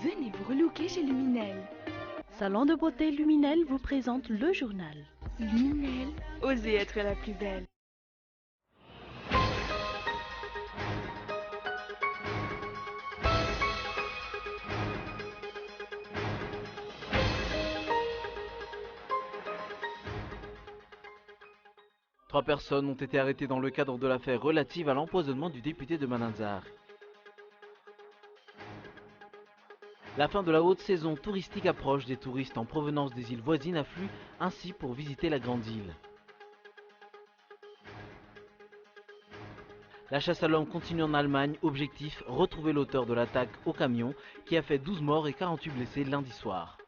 Venez vous relooker chez Luminel. Salon de beauté Luminel vous présente le journal. Luminel, osez être la plus belle. Trois personnes ont été arrêtées dans le cadre de l'affaire relative à l'empoisonnement du député de Mananzar. La fin de la haute saison touristique approche, des touristes en provenance des îles voisines affluent ainsi pour visiter la grande île. La chasse à l'homme continue en Allemagne, objectif retrouver l'auteur de l'attaque au camion qui a fait 12 morts et 48 blessés lundi soir.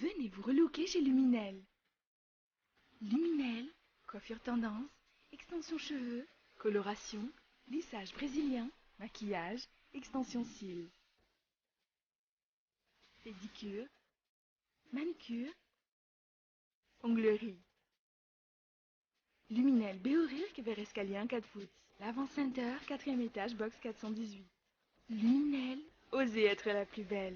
Venez vous relooker chez Luminel. Luminel, coiffure tendance, extension cheveux, coloration, lissage brésilien, maquillage, extension cils. Pédicure, manucure, onglerie. Luminel Béorirk vers Escalier 4 foot. L'Avant Center, 4e étage, box 418. Luminel, osez être la plus belle.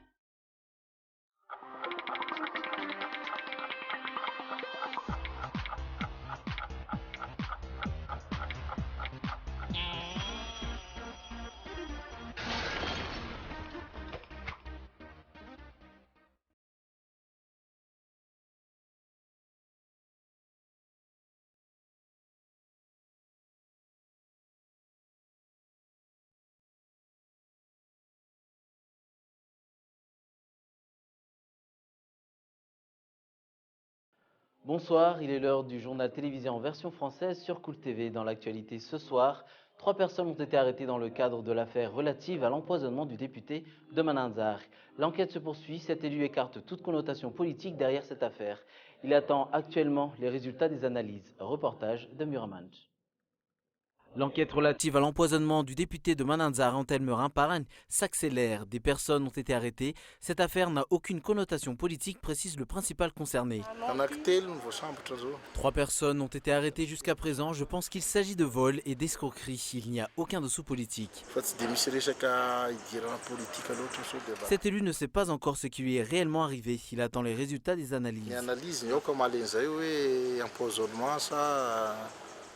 Bonsoir, il est l'heure du journal télévisé en version française sur Cool TV. Dans l'actualité ce soir, 3 personnes ont été arrêtées dans le cadre de l'affaire relative à l'empoisonnement du député de Mananzar. L'enquête se poursuit, cet élu écarte toute connotation politique derrière cette affaire. Il attend actuellement les résultats des analyses. Reportage de Muramanch. L'enquête relative à l'empoisonnement du député de Mananzar, Antelme-Rimparan, s'accélère. Des personnes ont été arrêtées. Cette affaire n'a aucune connotation politique, précise le principal concerné. 3 personnes ont été arrêtées jusqu'à présent. Je pense qu'il s'agit de vol et d'escroquerie. Il n'y a aucun dessous politique. Cet élu ne sait pas encore ce qui lui est réellement arrivé. Il attend les résultats des analyses.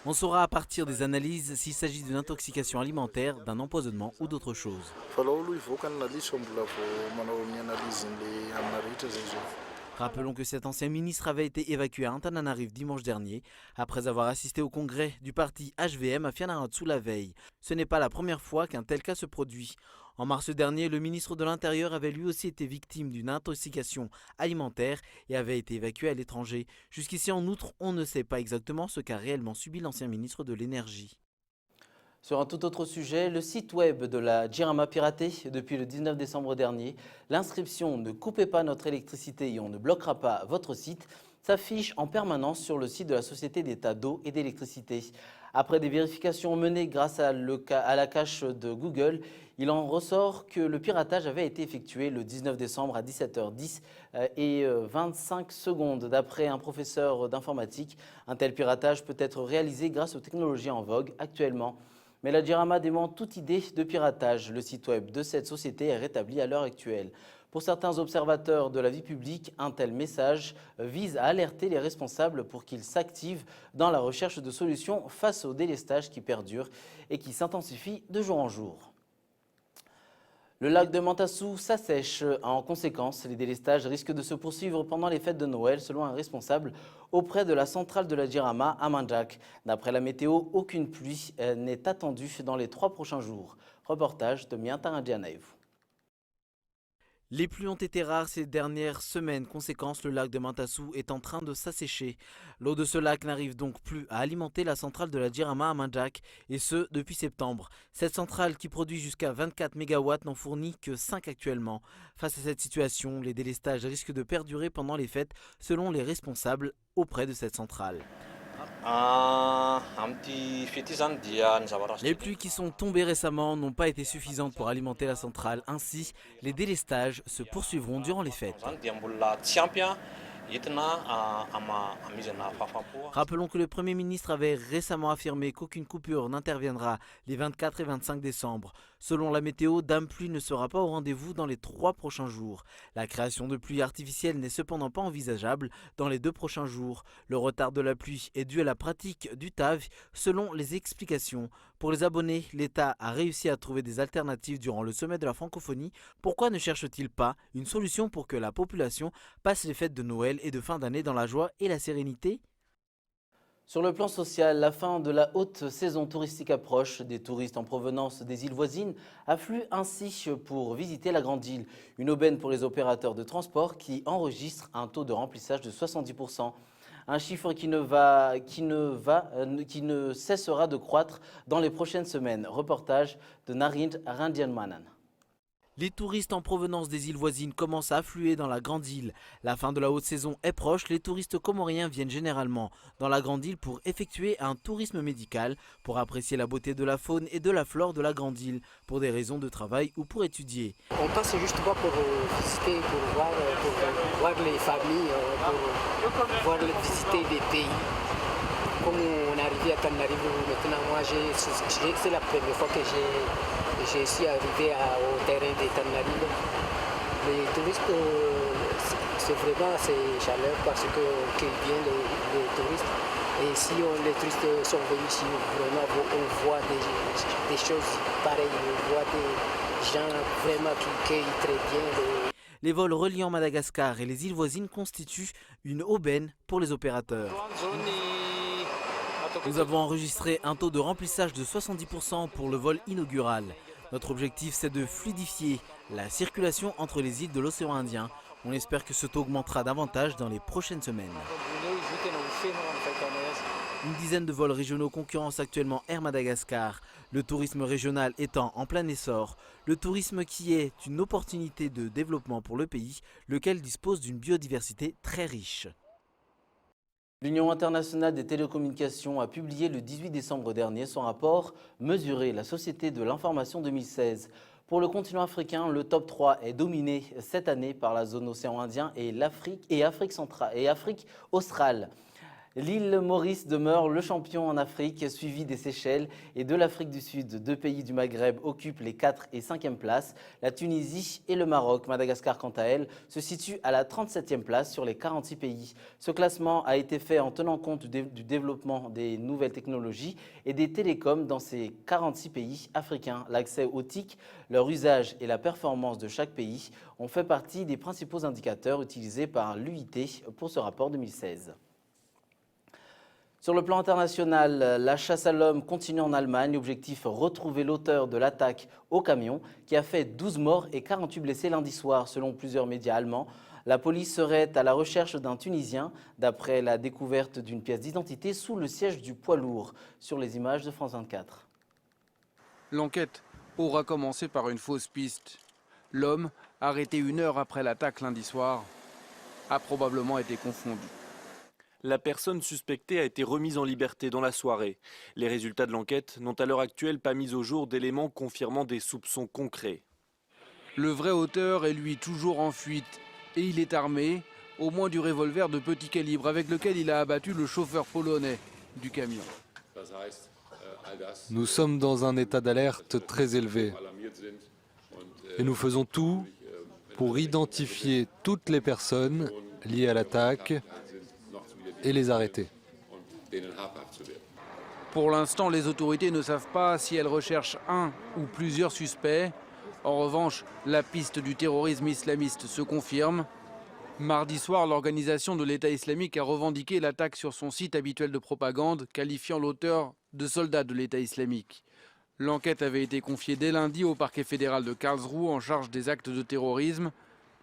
On saura à partir des analyses s'il s'agit d'une intoxication alimentaire, d'un empoisonnement ou d'autre chose. Rappelons que cet ancien ministre avait été évacué à Antananarive dimanche dernier, après avoir assisté au congrès du parti HVM à Fianarantsoa la veille. Ce n'est pas la première fois qu'un tel cas se produit. En mars dernier, le ministre de l'Intérieur avait lui aussi été victime d'une intoxication alimentaire et avait été évacué à l'étranger. Jusqu'ici, en outre, on ne sait pas exactement ce qu'a réellement subi l'ancien ministre de l'Énergie. Sur un tout autre sujet, le site web de la Jirama piraté depuis le 19 décembre dernier. L'inscription « Ne coupez pas notre électricité et on ne bloquera pas votre site » s'affiche en permanence sur le site de la Société d'État d'eau et d'électricité. Après des vérifications menées grâce à la cache de Google, il en ressort que le piratage avait été effectué le 19 décembre à 17h10 et 25 secondes. D'après un professeur d'informatique, un tel piratage peut être réalisé grâce aux technologies en vogue actuellement. Mais la Jirama dément toute idée de piratage. Le site web de cette société est rétabli à l'heure actuelle. Pour certains observateurs de la vie publique, un tel message vise à alerter les responsables pour qu'ils s'activent dans la recherche de solutions face au délestage qui perdure et qui s'intensifie de jour en jour. Le lac de Mantassou s'assèche. En conséquence, les délestages risquent de se poursuivre pendant les fêtes de Noël, selon un responsable auprès de la centrale de la Jirama à Manjak. D'après la météo, aucune pluie n'est attendue dans les 3 prochains jours. Reportage de Miantaradjanaev. Les pluies ont été rares ces dernières semaines. Conséquence, le lac de Mantassou est en train de s'assécher. L'eau de ce lac n'arrive donc plus à alimenter la centrale de la Djirama à Mandjak, et ce depuis septembre. Cette centrale qui produit jusqu'à 24 MW n'en fournit que 5 actuellement. Face à cette situation, les délestages risquent de perdurer pendant les fêtes selon les responsables auprès de cette centrale. Les pluies qui sont tombées récemment n'ont pas été suffisantes pour alimenter la centrale. Ainsi, les délestages se poursuivront durant les fêtes. Rappelons que le Premier ministre avait récemment affirmé qu'aucune coupure n'interviendra les 24 et 25 décembre. Selon la météo, Dame Pluie ne sera pas au rendez-vous dans les 3 prochains jours. La création de pluie artificielle n'est cependant pas envisageable dans les 2 prochains jours. Le retard de la pluie est dû à la pratique du TAV selon les explications. Pour les abonnés, l'État a réussi à trouver des alternatives durant le sommet de la francophonie. Pourquoi ne cherche-t-il pas une solution pour que la population passe les fêtes de Noël et de fin d'année dans la joie et la sérénité ? Sur le plan social, la fin de la haute saison touristique approche. Des touristes en provenance des îles voisines affluent ainsi pour visiter la Grande Île. Une aubaine pour les opérateurs de transport qui enregistrent un taux de remplissage de 70%. Un chiffre qui ne cessera de croître dans les prochaines semaines. Reportage de Narind Randianmanan. Les touristes en provenance des îles voisines commencent à affluer dans la Grande Île. La fin de la haute saison est proche. Les touristes comoriens viennent généralement dans la Grande Île pour effectuer un tourisme médical, pour apprécier la beauté de la faune et de la flore de la Grande Île, pour des raisons de travail ou pour étudier. On passe juste pas pour visiter, pour voir les familles, pour visiter des pays. Comme on est arrivé à Tananarivo, maintenant moi c'est la première fois que je suis arrivé au terrain de Tananarivo. Les touristes, c'est vraiment chaleur parce qu'ils viennent les touristes. Et si les touristes sont venus ici, vraiment on voit des choses pareilles, on voit des gens vraiment qui cueillent très bien. Les vols reliant Madagascar et les îles voisines constituent une aubaine pour les opérateurs. Nous avons enregistré un taux de remplissage de 70% pour le vol inaugural. Notre objectif, c'est de fluidifier la circulation entre les îles de l'océan Indien. On espère que ce taux augmentera davantage dans les prochaines semaines. Une dizaine de vols régionaux concurrencent actuellement Air Madagascar. Le tourisme régional étant en plein essor. Le tourisme qui est une opportunité de développement pour le pays, lequel dispose d'une biodiversité très riche. L'Union internationale des télécommunications a publié le 18 décembre dernier son rapport « Mesurer la société de l'information 2016 ». Pour le continent africain, le top 3 est dominé cette année par la zone océan Indien et Afrique australe. L'île Maurice demeure le champion en Afrique, suivi des Seychelles et de l'Afrique du Sud. 2 pays du Maghreb occupent les 4 et 5e places. La Tunisie et le Maroc. Madagascar, quant à elle, se situe à la 37e place sur les 46 pays. Ce classement a été fait en tenant compte du développement des nouvelles technologies et des télécoms dans ces 46 pays africains. L'accès aux TIC, leur usage et la performance de chaque pays ont fait partie des principaux indicateurs utilisés par l'UIT pour ce rapport 2016. Sur le plan international, la chasse à l'homme continue en Allemagne. Objectif, retrouver l'auteur de l'attaque au camion qui a fait 12 morts et 48 blessés lundi soir, selon plusieurs médias allemands. La police serait à la recherche d'un Tunisien, d'après la découverte d'une pièce d'identité sous le siège du poids lourd, sur les images de France 24. L'enquête aura commencé par une fausse piste. L'homme, arrêté 1 heure après l'attaque lundi soir, a probablement été confondu. La personne suspectée a été remise en liberté dans la soirée. Les résultats de l'enquête n'ont à l'heure actuelle pas mis au jour d'éléments confirmant des soupçons concrets. Le vrai auteur est lui toujours en fuite et il est armé, au moins du revolver de petit calibre avec lequel il a abattu le chauffeur polonais du camion. Nous sommes dans un état d'alerte très élevé et nous faisons tout pour identifier toutes les personnes liées à l'attaque et les arrêter. Pour l'instant, les autorités ne savent pas si elles recherchent un ou plusieurs suspects. En revanche, la piste du terrorisme islamiste se confirme. Mardi soir, l'organisation de l'État islamique a revendiqué l'attaque sur son site habituel de propagande, qualifiant l'auteur de soldat de l'État islamique. L'enquête avait été confiée dès lundi au parquet fédéral de Karlsruhe en charge des actes de terrorisme.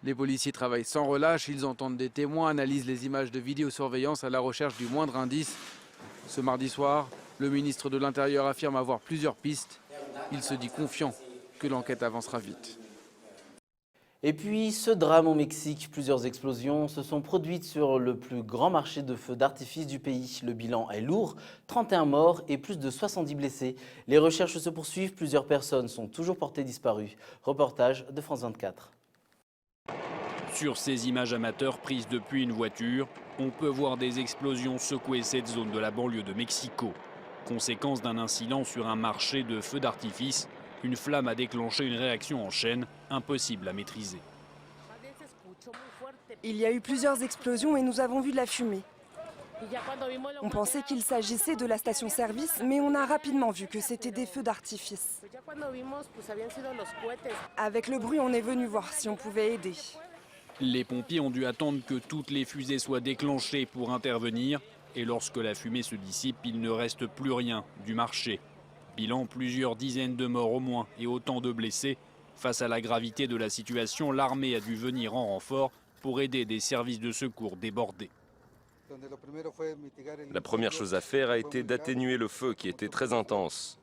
Les policiers travaillent sans relâche, ils entendent des témoins, analysent les images de vidéosurveillance à la recherche du moindre indice. Ce mardi soir, le ministre de l'Intérieur affirme avoir plusieurs pistes. Il se dit confiant que l'enquête avancera vite. Et puis ce drame au Mexique, plusieurs explosions se sont produites sur le plus grand marché de feux d'artifice du pays. Le bilan est lourd, 31 morts et plus de 70 blessés. Les recherches se poursuivent, plusieurs personnes sont toujours portées disparues. Reportage de France 24. Sur ces images amateurs prises depuis une voiture, on peut voir des explosions secouer cette zone de la banlieue de Mexico. Conséquence d'un incident sur un marché de feux d'artifice, une flamme a déclenché une réaction en chaîne, impossible à maîtriser. Il y a eu plusieurs explosions et nous avons vu de la fumée. On pensait qu'il s'agissait de la station-service, mais on a rapidement vu que c'était des feux d'artifice. Avec le bruit, on est venu voir si on pouvait aider. Les pompiers ont dû attendre que toutes les fusées soient déclenchées pour intervenir. Et lorsque la fumée se dissipe, il ne reste plus rien du marché. Bilan, plusieurs dizaines de morts au moins et autant de blessés. Face à la gravité de la situation, l'armée a dû venir en renfort pour aider des services de secours débordés. La première chose à faire a été d'atténuer le feu qui était très intense.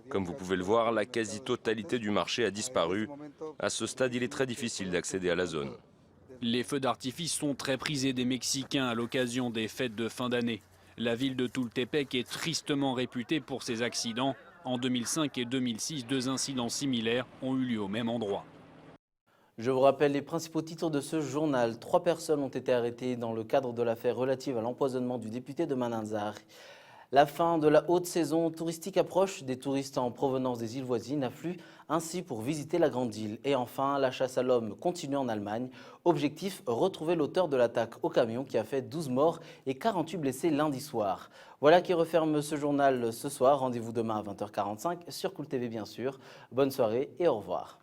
Comme vous pouvez le voir, la quasi-totalité du marché a disparu. À ce stade, il est très difficile d'accéder à la zone. Les feux d'artifice sont très prisés des Mexicains à l'occasion des fêtes de fin d'année. La ville de Tultepec est tristement réputée pour ses accidents. En 2005 et 2006, 2 incidents similaires ont eu lieu au même endroit. Je vous rappelle les principaux titres de ce journal. 3 personnes ont été arrêtées dans le cadre de l'affaire relative à l'empoisonnement du député de Mananzar. La fin de la haute saison touristique approche. Des touristes en provenance des îles voisines affluent ainsi pour visiter la Grande Île. Et enfin, la chasse à l'homme continue en Allemagne. Objectif, retrouver l'auteur de l'attaque au camion qui a fait 12 morts et 48 blessés lundi soir. Voilà qui referme ce journal ce soir. Rendez-vous demain à 20h45 sur Cool TV bien sûr. Bonne soirée et au revoir.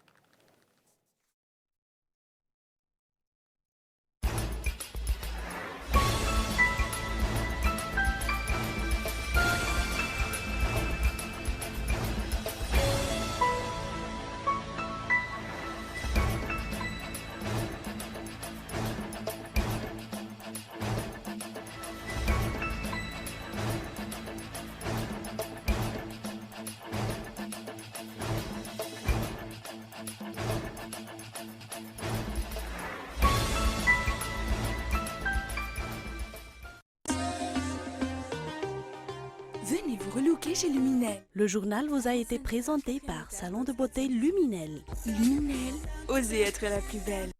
Venez vous relooker chez Luminel. Le journal vous a été présenté par Salon de beauté Luminel. Luminel, osez être la plus belle.